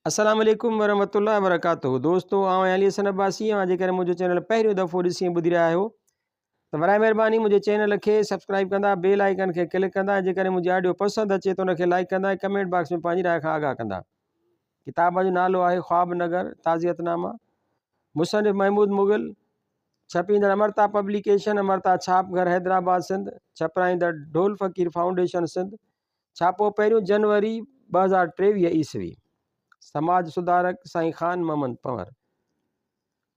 अस्सलाम वालेकुम वरहमतुल्लाहि वबरकातुहू। दोस्तों आउं अली हसन अब्बासी आहियां। जेकर मुंहिंजो चैनल पहिरियों दफ़ो ॾिसी ॿुधी रहिया आहियो त बराए महिरबानी मुंहिंजे चैनल खे सब्सक्राइब कंदा, बेल आइकन खे क्लिक कंदा। जेकर मुंहिंजी ऑडियो पसंदि अचे त उनखे लाइक कंदा ऐं कमेंट बॉक्स में पंहिंजी राय खां आगाह कंदा। किताब जो नालो आहे ख्वाब नगर ताज़ियतनामा, मुसनिफ़ महमूद मुग़ल, छपींदड़ अमरता पब्लिकेशन, अमरता छापघर हैदराबाद सिंध, छपाईंदड़ ढोल फ़कीर फाउंडेशन सिंध। छापो 1 जनवरी 2023 ईस्वी। समाज सुधारक साईं ख़ान मोहम्मद पंवर।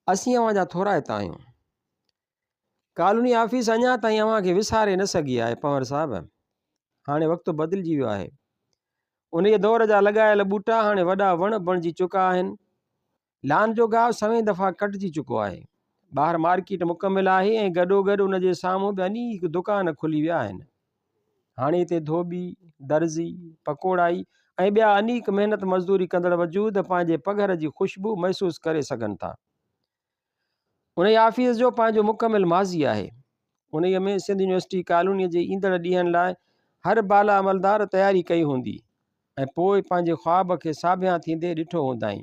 असीं अवां जा थोराइता आहियूं। कॉलोनी ऑफिस अञा ताईं अवां खे विसारे न सघी आहे पंवर साहब। हाणे वक़्तु बदिलिजी वियो आहे। उन दौर जा लॻायल ॿूटा हाणे वॾा वण बणिजी चुका आहिनि। लान जो गाहु सवें दफ़ा कटिजी चुको आहे। ॿाहिरि मार्केट मुकमिल आहे ऐं गॾोगॾु उन जे साम्हूं बि अनेक दुकान खुली विया आहिनि। हाणे हिते धोबी, दर्ज़ी, पकोड़ाई ऐं ॿिया अनेक महिनत मज़दूरी कंदड़ वजूद पंहिंजे पघर जी ख़ुशबू महसूस करे सघनि था। उन ऑफिस जो पंहिंजो मुकमिल माज़ी आहे। उन में सिंध यूनिवर्सिटी कॉलोनीअ जे ईंदड़ ॾींहंनि लाइ हर बाला अमलदार तयारी कई हूंदी ऐं पोइ पंहिंजे ख्वाब खे साबिया थींदे ॾिठो हूंदाई।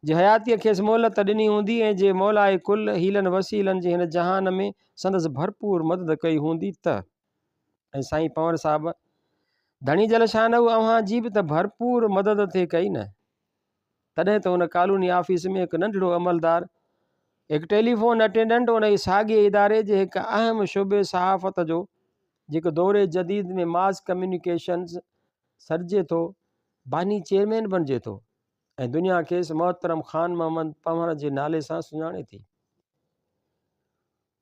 जे हयातीअ खेसि मोहलत ॾिनी हूंदी ऐं जे मौलाए कुल हीलनि वसीलनि जे हिन जहान में संदसि भरपूर मदद कई हूंदी त। ऐं साईं पंवर साहब धणी जलशान अव्हां जी बि त भरपूर मदद थिए कई न। तॾहिं त उन कॉलोनी ऑफिस में हिकु नंढड़ो अमलदार, हिकु टेलीफोन अटेंडेंट, उन ई साॻिए इदारे जे हिकु अहम शुबे सहाफ़त जो जेको दौरे जदीद में मास कम्युनिकेशन्स सॾिजे थो, बानी चेयरमैन बणिजे थो ऐं दुनिया खेसि मोहतरम ख़ान मोहम्मद पंवर जे नाले सां सुञाणे थी।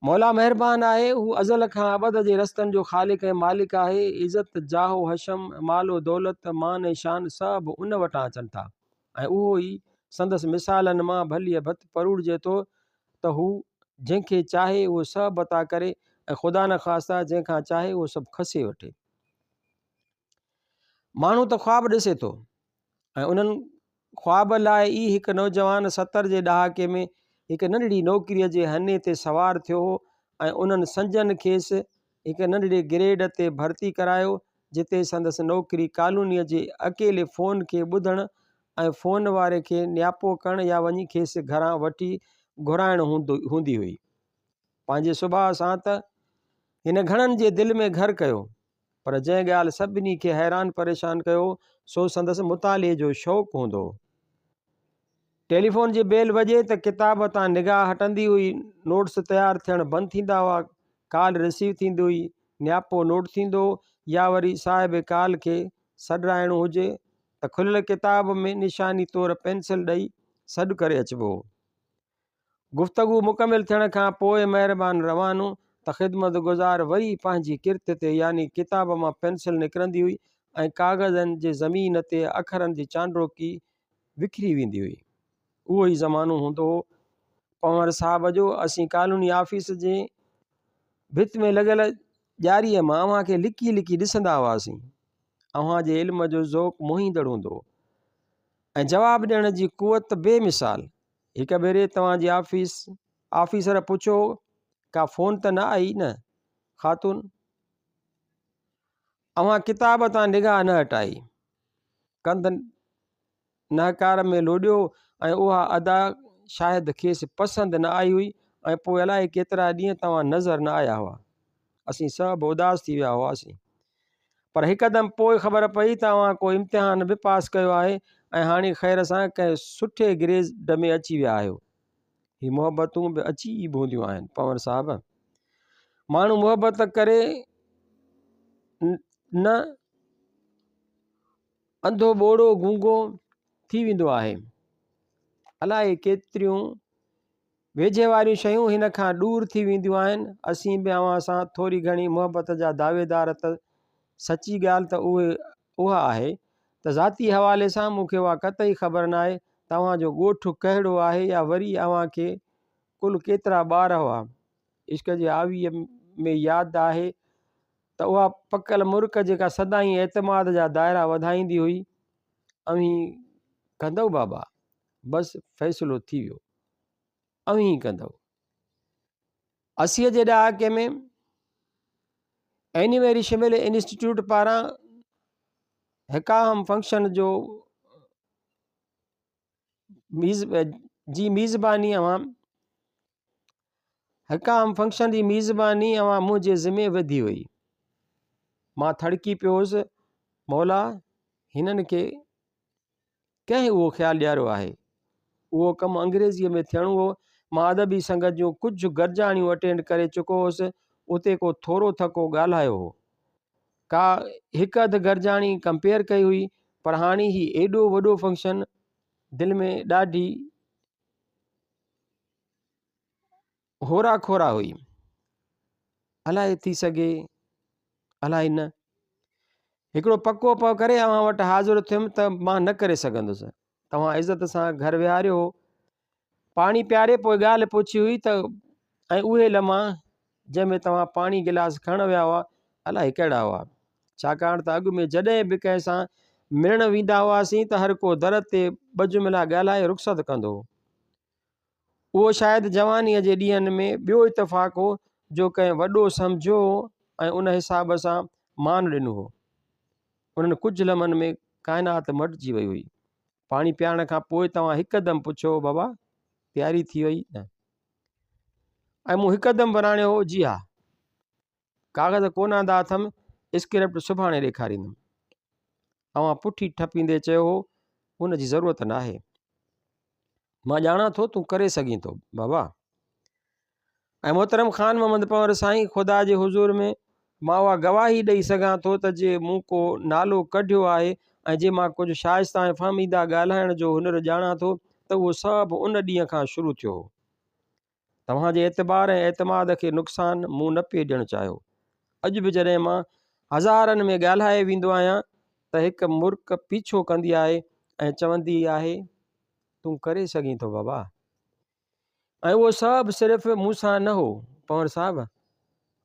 मौला महिरबान आहे। हू अज़ल खां अबद जे रस्तनि जो ख़ालिक ऐं मालिक आहे। इज़त, जाहो, हशम, मालो दौलत, मान ऐं शान सभु उन वटां अचनि था ऐं उहो ई संदसि मिसालनि मां भलीअ भत परूड़िजे थो त हू जंहिंखे चाहे उहो सभु अता करे ऐं ख़ुदा न ख़ास्ता जंहिंखां चाहे उहो सभु खसे वठे। माण्हू त ख्वाब ॾिसे थो ऐं उन्हनि ख्वाब लाइ ई हिकु नौजवान 70 जे ॾहाके में हिकु नंढड़ी नौकिरीअ जे हने ते सवार थियो हो ऐं उन्हनि संजन खेसि हिकु नंढड़े ग्रेड ते भर्ती करायो जिते संदसि नौकिरी कॉलोनीअ जे अकेले फ़ोन खे ॿुधणु ऐं फ़ोन वारे खे नियापो करणु या वञी खेसि घरां वठी घुराइणु हूंदी हुई। पंहिंजे सुभाउ सां त हिन घणनि जे दिलि में घर कयो, पर जंहिं ॻाल्हि सभिनी खे हैरान परेशान कयो सो संदसि मुताले जो शौक़ु हूंदो। टेलीफोन जी बेल वॼे त किताब तां निगाह हटंदी हुई, नोट्स तयारु थियणु बंदि थींदा हुआ, कॉल रिसीव थींदी हुई, नियापो नोट थींदो या वरी साहिब कॉल खे सॾाइणो हुजे त खुलियल किताब में निशानी तौरु पेंसिल ॾेई सॾु करे अचिबो। गुफ़्तगू मुकमिल थियण खां पोइ महिरबान रवानो त ख़िदमत गुज़ार वरी पंहिंजी किर्त ते यानी किताब मां पेंसिल निकिरंदी हुई ऐं कागज़नि जे ज़मीन ते अखरनि जी चांड्रोकी विखरी वेंदी हुई। उहो ई ज़मानो हूंदो हो पंवर साहब जो। असीं कॉलोनी ऑफिस जे भित में लॻियल ॼारीअ मां अव्हां खे लिकी लिकी ॾिसंदा हुआसीं। अव्हां जे इल्म जो ज़ौक़ु मोहींदड़ हूंदो ऐं जवाबु ॾियण जी कुवत बेमिसाल। हिकु भेरे तव्हांजी ऑफिसर पुछो, का फ़ोन त न आई न ख़ातून? अव्हां किताब तां निगाह न हटाई, कंद नहकार में लोॾियो ऐं उहा अदा शायदि खेसि पसंदि न आई हुई ऐं पोइ अलाए केतिरा ॾींहं तव्हां नज़र न आया हुआ। असीं सभु उदास थी विया हुआसीं, पर हिकदमि पोइ ख़बर पई त तव्हां को इम्तिहान बि पास कयो आहे ऐं हाणे ख़ैर सां कंहिं सुठे ग्रेड में अची विया आहियो। ही मुहबतूं बि अची बूंदियूं आहिनि पंवर साहब। माण्हू मुहबत करे न अंधो ॿोड़ो गूंगो थी वेंदो आहे। अलाए केतिरियूं वेझे वारियूं शयूं हिन खां दूरि थी वेंदियूं आहिनि। असीं बि अव्हां सां थोरी घणी मुहबत जा दावेदार त सची ॻाल्हि त उहा आहे त ज़ाती हवाले सां मूंखे उहा कतई ख़बर न आहे तव्हांजो ॻोठु कहिड़ो आहे या वरी अव्हां खे कुल केतिरा ॿार हुआ। इश्क जे आवीअ में यादि आहे त उहा पकल मुर्क जेका सदाईं एतमाद जा दायरा वधाईंदी हुई, अवी कंदव बाबा, बसि फ़ैसिलो थी वियो, अवी कंदव। 80 जे ॾहाके में एनिवेरी शिमिल इंस्टीट्यूट पारां हिकु अहम फंक्शन जो जी मेज़बानी अवां हिक आम फंक्शन जी मेज़बानी अवां मुंहिंजे ज़िम्मे वधी हुई। मां थड़की पियोसि, मौला हिननि खे कंहिं उहो ख़्यालु ॾियारो आहे। उहो कमु अंग्रेज़ीअ में थियणो हो। मां अदबी संगत जूं कुझु गॾिजाणियूं अटेंड करे चुको हुउसि। उते को थोरो थको ॻाल्हायो हो, का हिकु अधु गॾिजाणी कंपेयर कई हुई, पर हाणे ही एॾो वॾो फंक्शन दिलि में ॾाढी होरा खोरा हुई। अलाए थी सघे, अलाए न। हिकिड़ो पको पव करे अव्हां वटि हाज़िर थियुमि त मां न करे सघंदुसि। तव्हां इज़त सां घर विहारियो, पाणी पियारे पोइ ॻाल्हि पुछी हुई त ऐं उहे लम्हा जंहिंमें तव्हां पाणी गिलास खणण विया हुआ अलाए कहिड़ा हुआ। छाकाणि त अॻु में जॾहिं बि कंहिं सां मिलण वेंदा हुआसीं त हर को दर ते ॿ जुमिला ॻाल्हाए रुख़्सत कंदो हो। उहो शायदि जवानीअ जे ॾींहंनि में ॿियो इतफ़ाक़ हो जो कंहिं वॾो सम्झो ऐं उन हिसाब सां मान ॾिनो हो। उन्हनि कुझु लम्हनि में काइनात मटिजी वई हुई। पाणी पियारण खां पोइ तव्हां हिकदमि पुछो, बाबा तयारी थी वई न? ऐं मूं हिकदमि बणाणियो हो, जी हा, कागज़ कोन आंदा अथमि, स्क्रिप्ट सुभाणे ॾेखारींदुमि। अवां पुठी ठपींदे चयो हो, उन जी ज़रूरत न आहे, मां ॼाणा थो तूं करे सघीं थो बाबा। ऐं मोहतरम ख़ान मोहम्मद पंवर साईं, ख़ुदा जे हुज़ूर में मां उहा गवाही ॾेई सघां थो त जे मूं को नालो कढियो आहे ऐं जे मां कुझु शाइस्ता ऐं फ़हमीदा ॻाल्हाइण जो हुनर ॼाणा थो त उहो सभु उन ॾींहं खां शुरू थियो हो। तव्हांजे एतबार ऐं एतमाद खे नुक़सानु मूं न पिए ॾियणु चाहियो। अॼु बि जॾहिं मां हज़ारनि में ॻाल्हाए वेंदो आहियां त हिकु मुर्क पीछो कंदी आहे ऐं चवंदी आहे, तूं करे सघीं थो बाबा। ऐं उहो सभु सिर्फ़ु मूंसां न हो पंवर साहिबु,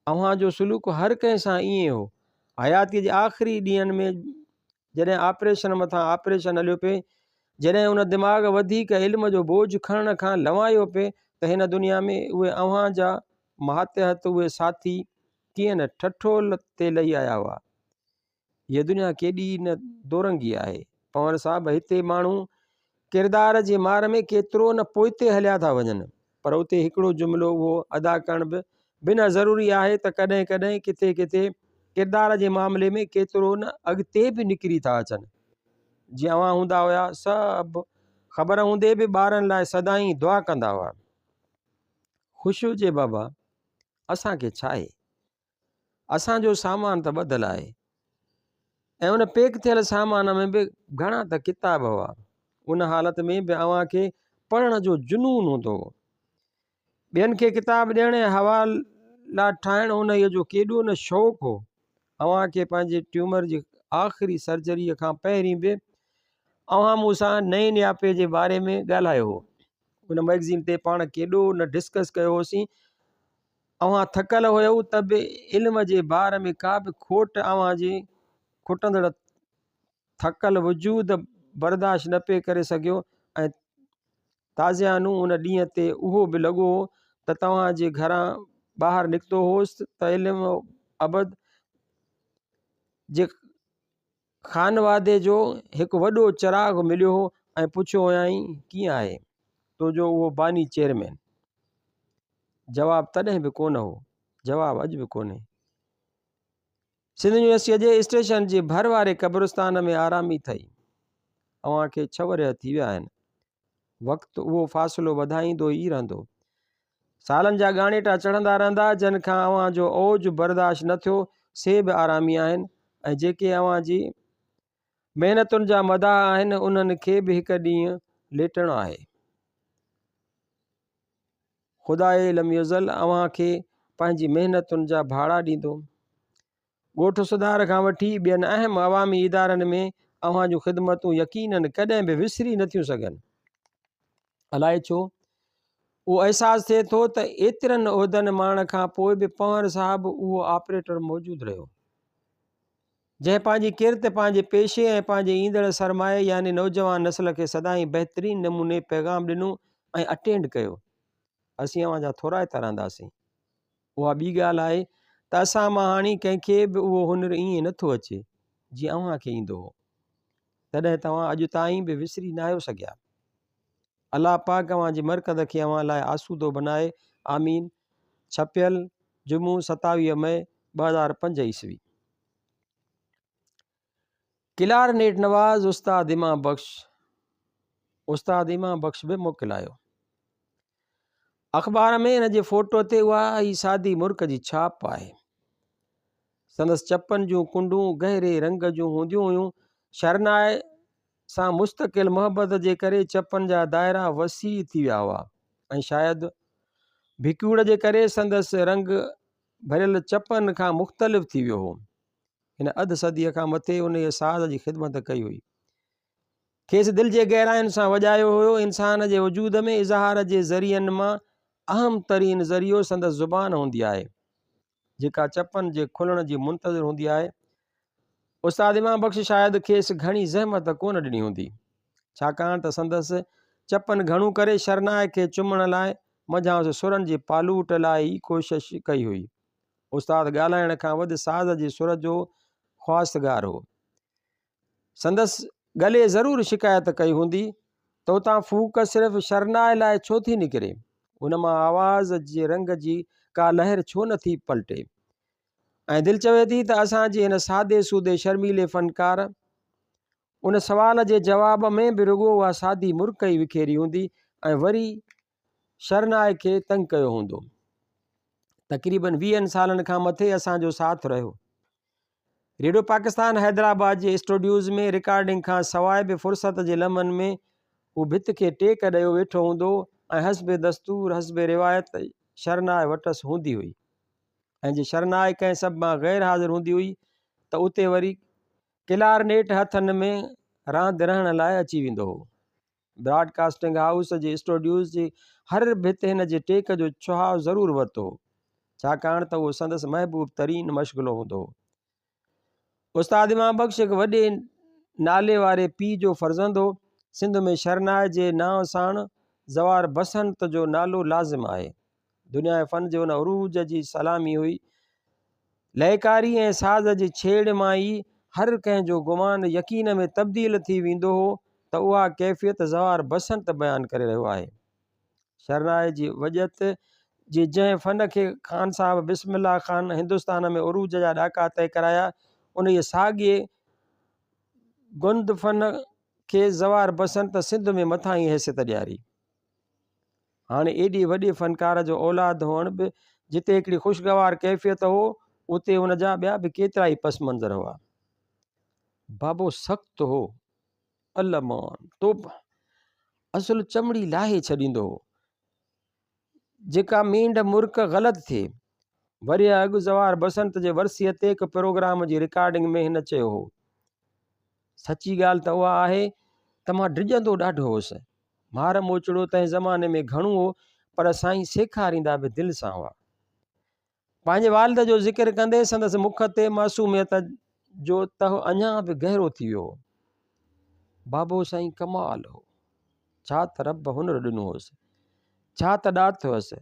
अव्हां जो सुलूक हर कंहिं सां ईअं हो। हयातीअ जे आख़िरी ॾींहंनि में जॾहिं ऑपरेशन मथां ऑपरेशन हलियो पिए, जॾहिं उन दिमाग़ वधीक इल्म जो बोझ खणण खां लवायो पिए त हिन दुनिया में उहे अव्हां जा मातहत उहे साथी कीअं न ठठोल ते लही आया हुआ। हीअ दुनिया केॾी न दोरंगी आहे पंवर साहिबु। हिते माण्हू किरदार जे मार में केतिरो न पोइते हलिया था वञनि, पर उते हिकिड़ो जुमिलो उहो अदा करण बि बिना ज़रूरी आहे त कॾहिं कॾहिं किथे किथे किरदार जे मामले में केतिरो न अॻिते बि निकिरी था अचनि। जीअं अव्हां हूंदा हुआ, सभु ख़बर हूंदे बि ॿारनि लाइ सदाईं दुआ कंदा हुआ। ख़ुशि हुजे बाबा, असांखे छा आहे, असांजो सामान त ॿधल आहे ऐं उन पैक थियल सामान में बि घणा त किताब हुआ। उन हालत में बि अव्हां खे पढ़ण जो जुनून हूंदो हो। ॿियनि खे किताब ॾियण ऐं हवाला ठाहिण उन जो केॾो न शौक़ु हो। अव्हां खे पंहिंजे ट्यूमर जी आख़िरी सर्जरीअ खां पहिरीं बि अव्हां मूंसां नए नियापे जे बारे में ॻाल्हायो हो। उन मैगज़ीन ते पाण केॾो न डिस्कस कयो होसीं। अव्हां थकल हुयव त बि इल्म जे बार में का बि खोट अव्हां जी खुटंदड़ थकल वजूद बर्दाश्त न पिए करे सघियो। ऐं ताज़ियानू उन ॾींहं ते उहो बि लॻो हो त तव्हांजे घरां ॿाहिरि निकितो होसि त इल्म अबद जे खानवादे जो हिकु वॾो चिराग मिलियो हो ऐं पुछियो हुयई, कीअं आहे तुंहिंजो उहो बानी चेयरमैन? जवाबु तॾहिं बि कोन हो, जवाबु अॼु बि कोन्हे। सिंध यूनिवर्सिटीअ जे स्टेशन जे भर वारे क़ब्रिस्तान में आरामी अथई। अव्हां खे 6 वरह थी विया आहिनि। वक़्तु उहो फ़ासिलो वधाईंदो ई रहंदो। सालनि जा ॻाणेटा चढ़ंदा रहंदा। जिन खां अव्हां जो ओज बर्दाश्त न थियो से बि आरामी आहिनि, ऐं जेके अव्हां जी महिनतुनि जा मदाह आहिनि उन्हनि खे बि हिकु ॾींहुं लेटणो आहे। ख़ुदाए लम युज़ल अव्हां खे पंहिंजी महिनतुनि जा भाड़ा ॾींदो। ॻोठ सुधार खां वठी ॿियनि अहम अवामी इदारनि में अव्हां जूं ख़िदमतूं यकीननि कॾहिं बि विसरी नथियूं सघनि। अलाए छो उहो अहसासु थिए थो त एतिरनि उहिदनि माण खां पोइ बि पंवर साहिबु उहो ऑपरेटर मौजूदु रहियो, जंहिं पंहिंजी किरत, पंहिंजे पेशे ऐं पंहिंजे ईंदड़ सरमाए यानी नौजवान नस्ल खे सदाईं बहितरीन नमूने पैगाम ॾिनो ऐं अटेंड कयो। असीं अव्हां जा थोराइता रहंदासीं। उहा ॿी ॻाल्हि आहे त असां मां हाणे कंहिंखे बि उहो हुनर ईअं नथो अचे जीअं अव्हां खे ईंदो हो। तॾहिं तव्हां अॼु ताईं बि विसरी न आहियो सघिया। अल्लाह पाक अवां जी मरकज़ खे अवां लाइ आसूदो बनाए। आमीन। छपियल जुमू 27 मई 2005 ईस्वी। किलार नेट नवाज़ उस्ताद इमाम बख्श बि मोकिलायो। अख़बार में हिन जे फोटो ते उहा ई सादी मुर्क जी छाप आहे। संदसि चपनि जूं कुंडूं गहरे रंग जूं हूंदियूं हुयूं। शरनाए सां मुस्तक़िल मोहबत जे करे चपनि जा दायरा वसी थी विया हुआ ऐं शायदि भिकूड़ जे करे संदसि रंग भरियल चपनि खां मुख़्तलिफ़ थी वियो हो। हिन अधु सदीअ खां मथे उन साज़ जी ख़िदमत कई हुई। खेसि दिलि जे गहराइनि सां वॼायो हुयो। इंसान जे वजूद में इज़हार जे ज़रियनि मां अहम तरीन ज़रियो संदसि ज़ुबान हूंदी आहे, जेका चपनि जे खुलण जी मुंतज़िर हूंदी आहे। उस्ताद इमाम बख्श शायदि खेसि घणी ज़हमत कोन ॾिनी हूंदी, छाकाणि त संदसि चपनि घणो करे शरनाए खे चुमण लाइ मझांसि सुरनि जी पालूट लाइ ई कोशिशि कई हुई। उस्ताद ॻाल्हाइण खां वधि साज़ जी सुर जो ख़्वास्तगार हो। संदसि गले ज़रूरु शिकायत कई हूंदी त उतां फूक सिर्फ़ु शरनाए लाइ छो थी निकिरे, उन मां आवाज़ जे रंग जी का लहर छो नथी पलटे। ऐं दिलि चवे थी त असांजे हिन सादे सूदे शर्मीले फ़नकार उन सवाल जे जवाब में बि रुॻो उहा सादी मुर्क ई विखेरी हूंदी ऐं वरी शरनाए खे तंग कयो हूंदो। तक़रीबन 20 सालनि खां मथे असांजो साथ रहियो। रेडियो पाकिस्तान हैदराबाद जे स्टूडियोज़ में रिकॉर्डिंग खां सवाइ बि फ़ुर्सत जे लम्हनि में हू भित खे टेक ॾियो वेठो हूंदो ऐं हस्बे दस्तूर हस्बे रिवायत शरनाए वटसि हूंदी हुई। ऐं जे शरनाए कंहिं सभ मां ग़ैर हाज़िर हूंदी हुई त उते वरी किलार नेट हथनि में रांदि रहण लाइ अची वेंदो हो। ब्रॉडकास्टिंग हाउस जे स्टूडियोज़ जी हर भित हिन जे टेक जो चुहाव ज़रूरु वरितो हो, छाकाणि त उहो संदसि महबूब तरीन मशग़िलो हूंदो हो। उस्ताद इमाम बख्श हिकु वॾे नाले वारे पीउ जो फ़र्ज़ंद हो। सिंध में शरनाए जे नाव साण ज़वार बसंत जो नालो लाज़िम आहे। दुनिया जे फ़न जे उन उरूज जी सलामी हुई। लयकारी ऐं साज़ जी छेड़ मां ई हर कंहिंजो गुमान यकीन में तब्दील थी वेंदो हो त उहा कैफ़ियत ज़वार बसंत बयानु करे रहियो आहे। शरनाए जी वजत जे जंहिं फ़न खे ख़ान साहब बिस्मिल्लाह ख़ान हिंदुस्तान में उरूज जा ॾाका तय कराया, उन जे साॻिए गुंद फ़न खे ज़वार बसंत सिंध में मथां ई हैसियत ॾियारी। हाणे एॾे वॾे फ़नकार जो औलाद हुअण बि जिते हिकिड़ी ख़ुशगवार कैफ़ियत हो, उते हुन जा ॿिया बि केतिरा ई पस मंज़र हुआ। बाबो सख़्तु हो, अलमान तोब असुल चमड़ी लाहे छॾींदो हो। जेका मेंढ मुर्क ग़लति थिए। वरी अॻु ज़वार बसंत जे वरसीअ ते हिकु प्रोग्राम जी रिकॉर्डिंग में हिन चयो हो, सची ॻाल्हि त उहा आहे त मां डिॼंदो ॾाढो हुउसि। मार मोचड़ो तंहिं ज़माने में घणो हो, पर साईं सेखारींदा बि दिलि सां हुआ। पंहिंजे वालिद जो ज़िक्र कंदे संदसि मुख ते मासूमियत जो तह अञा बि गहरो थी वियो हो। बाबो साईं कमाल हो, छा त रब हुनर ॾिनो हुअसि, छा त ॾात हुअसि।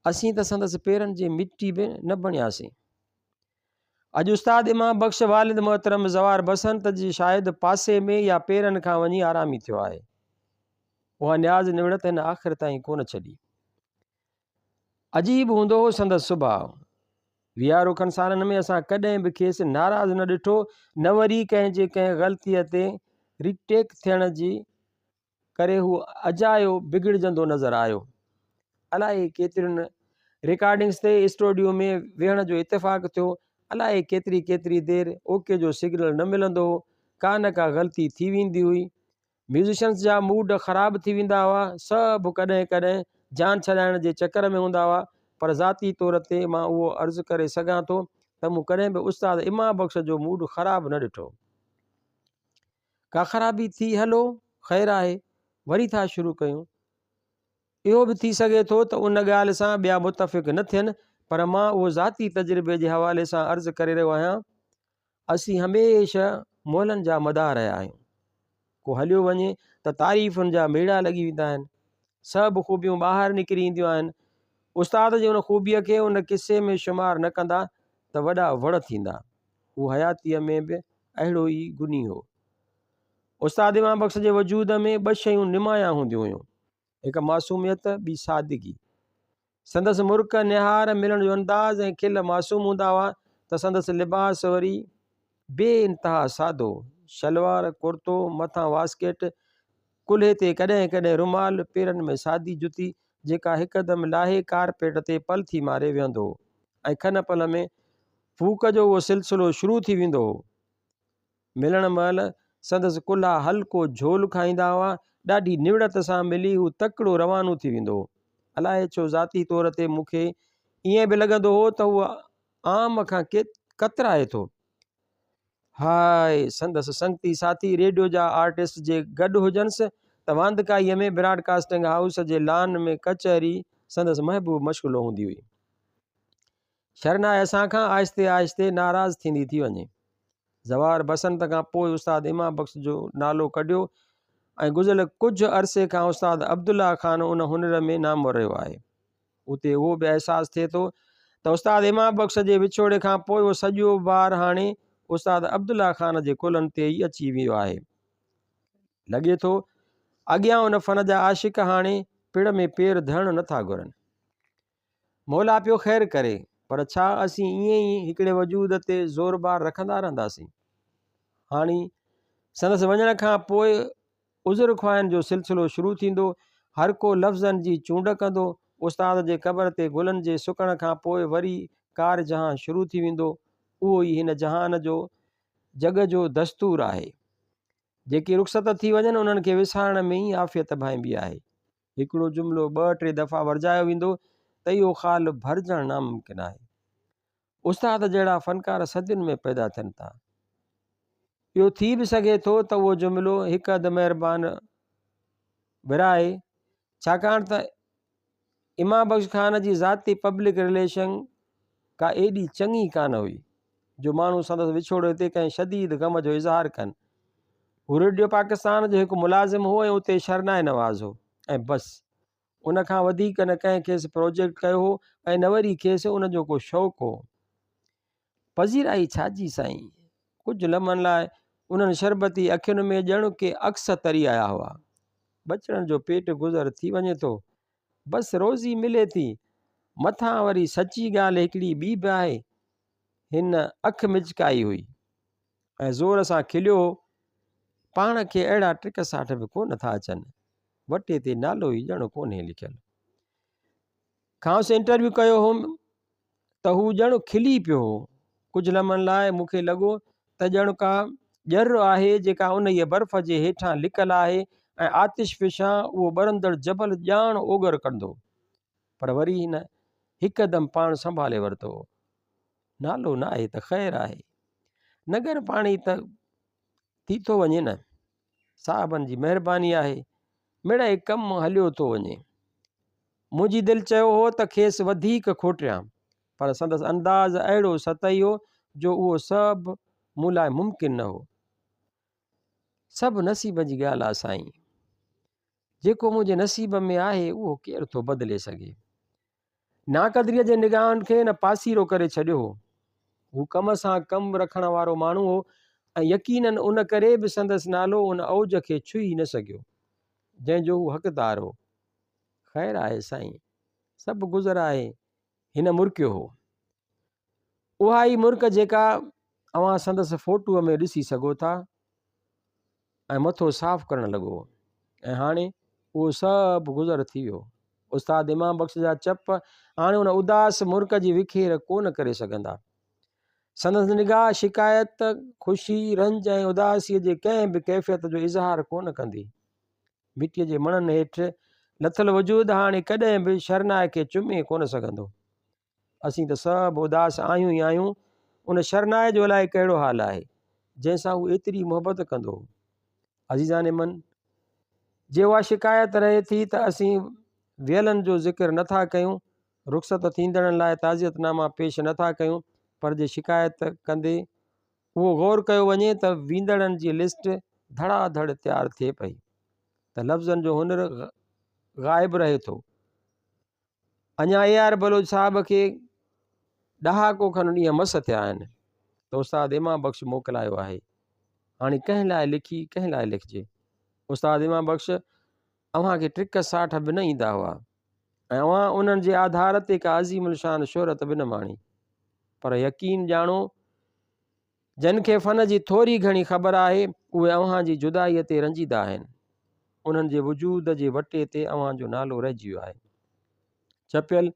असीं त संदसि पेरनि जी मिटी बि न बणियासीं। अॼु उस्ताद इमाम बख्श वालिद मोहतरम ज़वार बसंत जी शायदि पासे में या पेरनि खां वञी आरामी थियो आहे। उहा न्याज़ निवड़त हिन आख़िर ताईं कोन छॾी। अजीब हूंदो हो संदसि सुभाउ। 20 रुखनि सालनि में असां कॾहिं बि खेसि नाराज़ न ॾिठो, न वरी कंहिंजे कंहिं ग़लतीअ ते रिटेक थियण जी करे हू अजायो बिगड़जंदो नज़र आयो। अलाए केतिरियुनि रिकॉर्डिंग्स ते स्टूडियो में वेहण जो इत्तेफ़ाक़ थियो। अलाए केतिरी देरि ओके जो सिग्नल न मिलंदो हो, का न का ग़लती थी वेंदी हुई। म्यूज़िशंस जा मूड ख़राब थी वेंदा हुआ। सभु कॾहिं कॾहिं जान छॾाइण जे चकर में हूंदा हुआ। पर ज़ाती तौर ते मां उहो अर्ज़ु करे सघां थो त मूं कॾहिं बि उस्ताद इमाम बख्श जो मूड ख़राब न ॾिठो। का ख़राबी थी, हलो ख़ैरु आहे, वरी था शुरू कयूं। इहो बि थी सघे थो त उन ॻाल्हि सां ॿिया मुतफ़िक़ न थियनि, पर मां उहो ज़ाती तजुर्बे जे हवाले सां अर्ज़ु करे रहियो आहियां। असीं हमेशह मोलनि जा मदार रहिया आहियूं। को हलियो वञे त तारीफ़ुनि जा मेड़ा लॻी वेंदा आहिनि। सभु ख़ूबियूं ॿाहिरि निकिरी ईंदियूं आहिनि। उस्ताद जी उन ख़ूबीअ खे उन किसे में शुमार न कंदा त वॾा वड़ थींदा। हू हयातीअ में बि अहिड़ो ई गुनी हो। उस्ताद इमाम बख्श जे वजूद में 2 शयूं निमाया हूंदियूं हुयूं। हिकु मासूमियत ॿी सादगी। संदसि मुर्क निहार मिलण जो अंदाज़ ऐं खिल मासूम हूंदा हुआ त संदसि लिबास वरी बे इंतिहा सादो, शलवार कुर्तो, मथां वास्केट, कुल्हे ते कॾहिं कॾहिं रुमाल, पेरनि में सादी जुती जेका हिकदमि लाहे कारपेट ते पल थी मारे विहंदो ऐं खन पल में फूक जो उहो सिलसिलो शुरू थी वेंदो हो। मिलण महिल संदसि कुल्हा हल्को झोल खाईंदा हुआ, ॾाढी निवड़त सां मिली हू तकिड़ो रवानो थी वेंदो। अलाए छो ज़ाती तौर ते मूंखे ईअं बि लॻंदो हो त उहो आम खां कतराए थो। हाय संदसि संगती साथी रेडियो जा आर्टिस्ट जे गॾु हुजनिसि त वांदकाईअ में ब्रॉडकास्टिंग हाउस जे लान में कचहरी संदसि महबूब मशग़ूलो हूंदी हुई। शरनाए असां खां आहिस्ते आहिस्ते नाराज़ थींदी थी वञे। ज़वार बसंत खां पोइ उस्ताद इमाम बख़्श जो नालो कढियो ऐं गुज़िरियल कुझु अरसे खां उस्ताद अब्दुल्ला ख़ान उन हुनर में नामवर रहियो आहे। उते उहो बि अहसासु थिए थो त उस्ताद इमाम बख़्श जे विछोड़े खां पोइ उहो सॼो बार हाणे उस्ताद अब्दुल्ला ख़ान जे कुलनि ते ई अची वियो आहे। लॻे थो अॻियां उन फ़न जा आशिक़ हाणे पिण में पेर धरणु नथा घुरनि। मौला पियो ख़ैरु करे, पर छा असीं ईअं ई हिकिड़े वजूद ते ज़ोरबार रखंदा रहंदासीं? हाणे संदसि वञण खां पोइ उज़र ख़्वाहिनि जो सिलसिलो शुरू थींदो। हर को लफ़्ज़नि जी चूंड कंदो। उस्ताद जे क़बर ते गुलनि जे सुकण खां पोइ वरी कार जहां शुरू थी वेंदो। उहो ई हिन जहान जो जग जो दस्तूर आहे। जेके रुख़सत थी वञनि उन्हनि खे विसारण में ई आफ़ियत भाइबी आहे। हिकिड़ो जुमिलो 2-3 दफ़ा वरजायो वेंदो त इहो ख़ाल भरिजणु नामुमकिन आहे। उस्ताद जहिड़ा फ़नकार सदियुनि में पैदा थियनि था। इहो थी बि सघे थो त उहो जुमिलो हिकु अधु महिरबान विराए, छाकाणि त इमाम बख़्श ख़ान जी ज़ाती पब्लिक रिलेशन का एॾी चङी कान हुई जो माण्हू संदसि विछोड़े ते कंहिं शदीद ग़म जो इज़हार कनि। हू रेडियो पाकिस्तान जो हिकु मुलाज़िम हो ऐं उते शरनाए नवाज़ हो ऐं बसि। उन खां वधीक न कंहिं खेसि प्रोजेक्ट कयो हो ऐं न वरी खेसि उन जो को शौक़ु हो। पज़ीराई छाजी साईं? कुझु लम्हनि लाइ उन्हनि शरबती अखियुनि में ॼण के अक्स तरी आया हुआ। बचड़नि जो पेट गुज़र थी वञे थो, बसि रोज़ी मिले थी। मथां वरी सची ॻाल्हि हिकिड़ी ॿी बि आहे। हिन अखि मिचकाई हुई ऐं ज़ोर सां खिलियो। पाण खे अहिड़ा ट्रिक साठ बि कोन था अचनि। वटे ते नालो ई ॼण कोन्हे लिखियलु। खांसि इंटरव्यू कयो हुउमि त हू ॼण खिली पियो हो। कुझु लम्हनि लाइ मूंखे लॻो त ॼण का ॼर आहे जेका उन ई बर्फ़ जे हेठां लिकल आहे ऐं आतिश फिशां उहो ॿरंदड़ जबल ॼाण ओगर कंदो। पर वरी हिन हिकदमि पाण संभाले वरितो। नालो न आहे त ख़ैरु आहे, नगर पाणी त थी थो वञे न। साहबनि जी महिरबानी आहे, मिड़ई कमु हलियो थो वञे। मुंहिंजी दिलि चयो हो त खेसि वधीक खोटियां, पर संदसि अंदाज़ अहिड़ो सतही हो जो उहो सभु मूं लाइ मुमकिन न हो। सभु नसीब जी ॻाल्हि आहे साईं। जेको मुंहिंजे नसीब में आहे उहो केरु थो बदिले सघे। नाक़दरीअ जे निगाहनि खे न पासीरो करे छॾियो हो। हू कम सां कमु रखण वारो माण्हू हो ऐं यकीनन उन करे बि संदसि नालो उन औज खे छुई न सघियो जंहिंजो हू हक़दार हो। ख़ैरु आहे साईं, सभु गुज़र आहे। हिन मुर्कियो हो, उहा ई मुर्क जेका अवां संदसि फोटूअ में ॾिसी सघो था ऐं मथो साफ़ करणु लॻो ऐं हाणे उहो सभु गुज़र थी वियो। उस्ताद इमाम बख़्श जा चप हाणे उन उदास मुर्क जी विखेर कोन करे सघंदा। संदसि निगाह शिकायत, ख़ुशी, रंज ऐं उदासीअ जे कंहिं बि कैफ़ियत जो इज़हार कोन कंदी। मिटीअ जे मणनि हेठि लथल वजूद हाणे कॾहिं बि शरनाए खे चुमे कोन सघंदो। असीं त सभु उदास आहियूं ई आहियूं। उन शरनाए जो अलाए कहिड़ो हाल आहे जंहिंसां हू एतिरी मोहबत कंदो। अज़ीज़ाने मन, जे उहा शिकायत रहे थी त असीं वियलनि जो ज़िक्र नथा कयूं, रुख़सत थींदड़नि लाइ ताज़ियतनामा पेश नथा कयूं, पर जे शिकायत कंदे उहो गौर कयो वञे त वींदड़नि जी लिस्ट धड़ाधड़ तयारु थिए पई, त लफ़्ज़नि जो हुनर ग़ाइबु रहे थो। अञा AR बलोच साहब खे ॾहाको खनि ॾींहं मस थिया आहिनि त उस्ताद इमाम बख़्श मोकिलायो आहे। हाणे कंहिं लाइ लिखी कंहिं लाइ लिखिजे। उस्ताद इमाम बख़्श अव्हांखे ट्रिक साठ बि न ईंदा हुआ ऐं अव्हां उन्हनि जे आधार ते का अज़ीम शान शोहरत बि न माणी। पर यकीन ॼाणो जिन खे फ़न जी थोरी घणी ख़बर आहे उहे अव्हां जी जुदाईअ ते रंजीदा आहिनि। उन्हनि जे वजूद जे वटे ते अव्हांजो नालो रहिजी वियो आहे। छपियल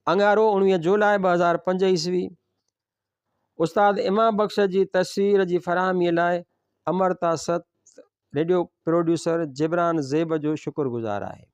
अंगारो 19 जुलाई 2005 ईस्वी। उस्ताद इमाम बख़्श जी तस्वीर जी फ़राहमीअ लाइ अमरता सत रेडियो प्रोड्यूसर जिब्रान ज़ेब जो शुक्रगुज़ार आहे।